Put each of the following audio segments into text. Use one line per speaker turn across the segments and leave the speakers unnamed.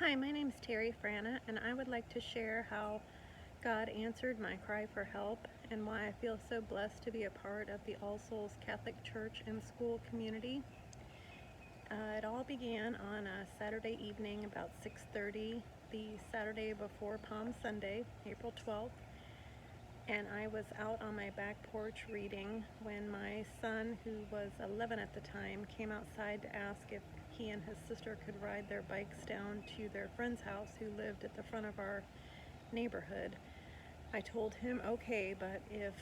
Hi, my name is Terri and I would like to share how God answered my cry for help and why I feel so blessed to be a part of the All Souls Catholic Church and School community. It all began on a Saturday evening about 6:30, the Saturday before Palm Sunday, April 12th, and I was out on my back porch reading when my son, who was 11 at the time, came outside to ask if he and his sister could ride their bikes down to their friend's house who lived at the front of our neighborhood. I told him okay, but if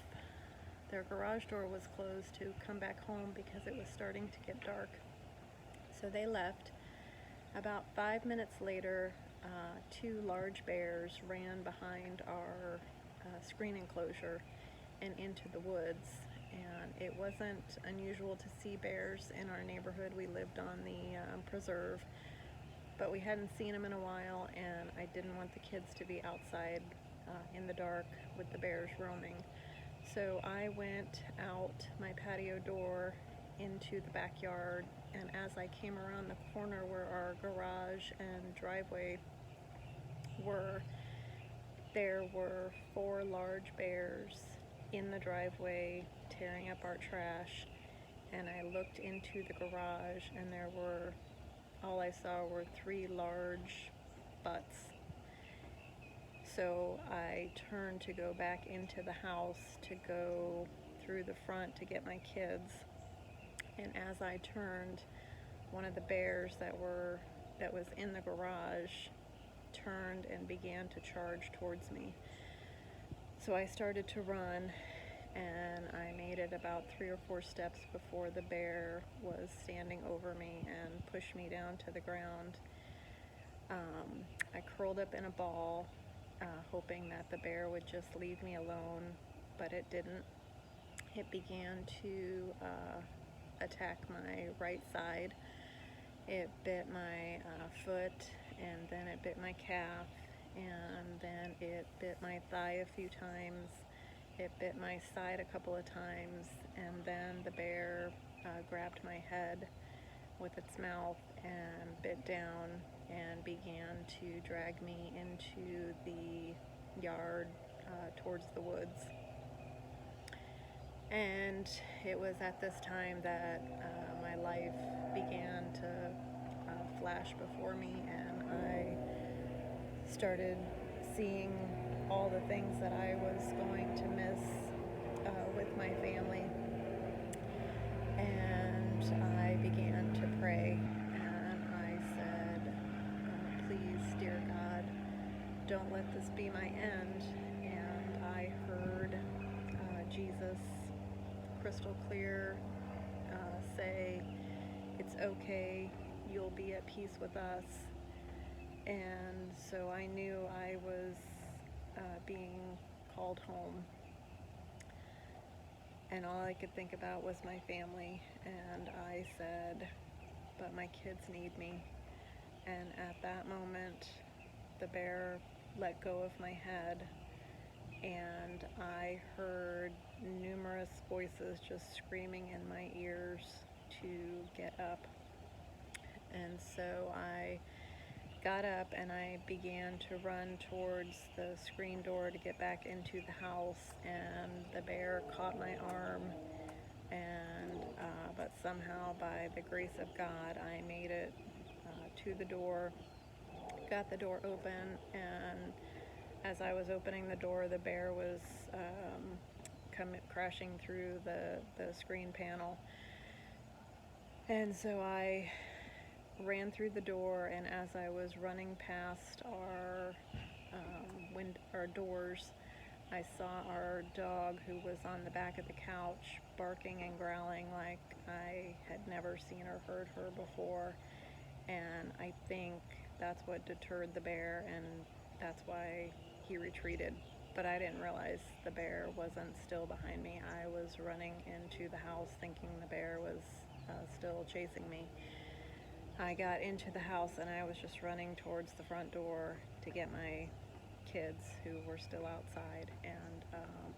their garage door was closed, to come back home because it was starting to get dark. So they left. About 5 minutes later, two large bears ran behind our screen enclosure and into the woods. And it wasn't unusual to see bears in our neighborhood. We lived on the preserve, but we hadn't seen them in a while, and I didn't want the kids to be outside in the dark with the bears roaming. So I went out my patio door into the backyard, and as I came around the corner where our garage and driveway were, there were 4 large bears in the driveway tearing up our trash. And I looked into the garage, and all I saw were 3 large butts. So I turned to go back into the house to go through the front to get my kids. And as I turned, one of the bears that was in the garage turned and began to charge towards me. So I started to run, and I made it about 3 or 4 steps before the bear was standing over me and pushed me down to the ground. I curled up in a ball, hoping that the bear would just leave me alone, but it didn't. It began to attack my right side. It bit my foot, and then it bit my calf, and then it bit my thigh a few times. It bit my side a couple of times, and then the bear grabbed my head with its mouth and bit down and began to drag me into the yard towards the woods. And it was at this time that my life began to flash before me, and I started seeing all the things that I was going to miss with my family. And I began to pray, and I said, please, dear God, don't let this be my end. And I heard Jesus crystal clear say, it's okay, you'll be at peace with us. And so I knew I was being called home, and all I could think about was my family. And I said, but my kids need me. And at that moment, the bear let go of my head, and I heard numerous voices just screaming in my ears to get up. And so I got up and I began to run towards the screen door to get back into the house, and the bear caught my arm, and but somehow, by the grace of God, I made it to the door, got the door open, and as I was opening the door, the bear was crashing through the screen panel. And so I ran through the door, and as I was running past our doors, I saw our dog, who was on the back of the couch, barking and growling like I had never seen or heard her before. And I think that's what deterred the bear, and that's why he retreated. But I didn't realize the bear wasn't still behind me. I was running into the house thinking the bear was still chasing me. I got into the house, and I was just running towards the front door to get my kids, who were still outside, and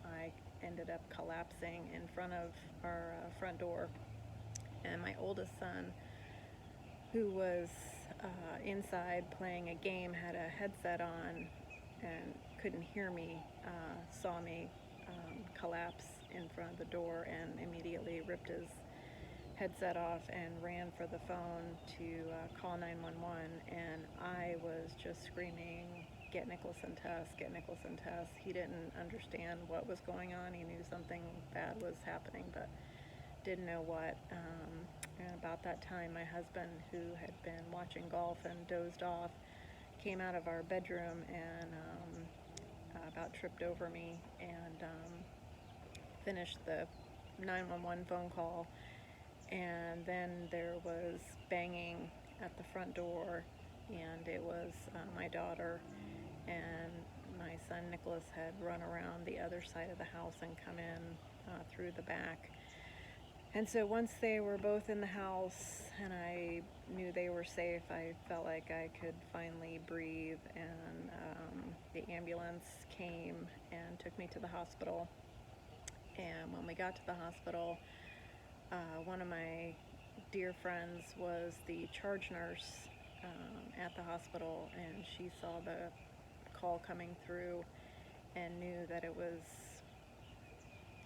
I ended up collapsing in front of our front door. And my oldest son, who was inside playing a game, had a headset on, and couldn't hear me, saw me collapse in front of the door and immediately ripped his headset off and ran for the phone to call 911. And I was just screaming, "Get Nicholson Tess, get Nicholson Tess." He didn't understand what was going on. He knew something bad was happening, but didn't know what. And about that time, my husband, who had been watching golf and dozed off, came out of our bedroom and about tripped over me and finished the 911 phone call. And then there was banging at the front door, and it was my daughter, and my son Nicholas had run around the other side of the house and come in through the back. And so once they were both in the house and I knew they were safe, I felt like I could finally breathe, and the ambulance came and took me to the hospital. And when we got to the hospital, one of my dear friends was the charge nurse at the hospital, and she saw the call coming through and knew that it was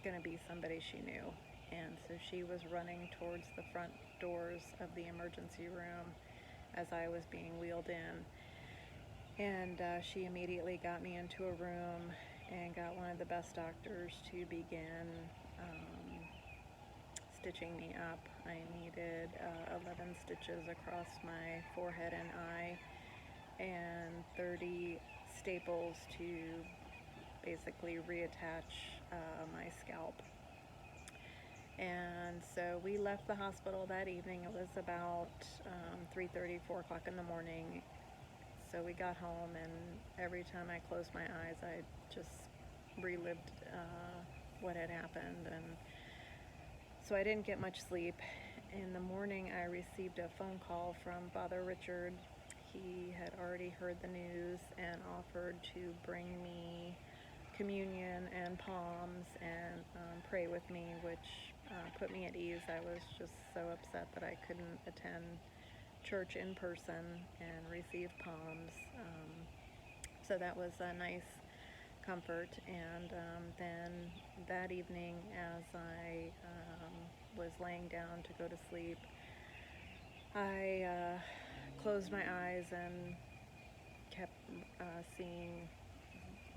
going to be somebody she knew. And so she was running towards the front doors of the emergency room as I was being wheeled in. And she immediately got me into a room and got one of the best doctors to begin stitching me up. I needed 11 stitches across my forehead and eye and 30 staples to basically reattach my scalp. And so we left the hospital that evening. It was about 3:30, 4 o'clock in the morning. So we got home, and every time I closed my eyes, I just relived what had happened. And so I didn't get much sleep. In the morning, I received a phone call from Father Richard. He had already heard the news and offered to bring me communion and palms and pray with me, which put me at ease. I was just so upset that I couldn't attend church in person and receive palms. So that was a nice comfort. And then that evening, as I was laying down to go to sleep, I closed my eyes and kept seeing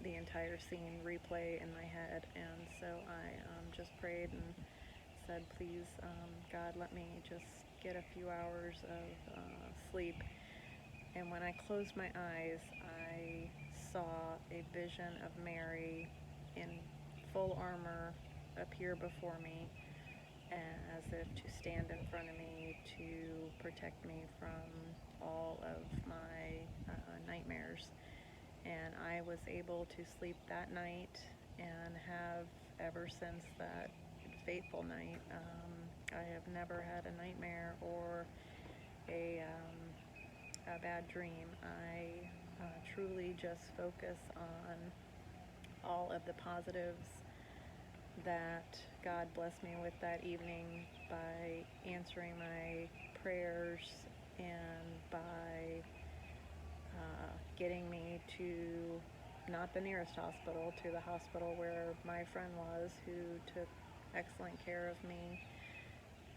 the entire scene replay in my head. And so I just prayed and said, please, God, let me just get a few hours of sleep. And when I closed my eyes, I saw a vision of Mary in full armor appear before me, as if to stand in front of me to protect me from all of my nightmares. And I was able to sleep that night and have ever since that fateful night. I have never had a nightmare or a bad dream. I truly just focus on all of the positives that God blessed me with that evening by answering my prayers and by getting me to not the nearest hospital, to the hospital where my friend was, who took excellent care of me,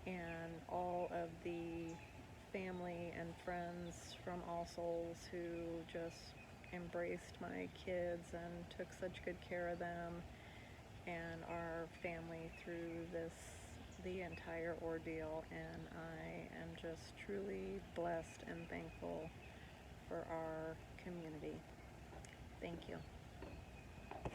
and all of the family and friends from All Souls who just embraced my kids and took such good care of them and our family through the entire ordeal. And I am just truly blessed and thankful for our community. Thank you.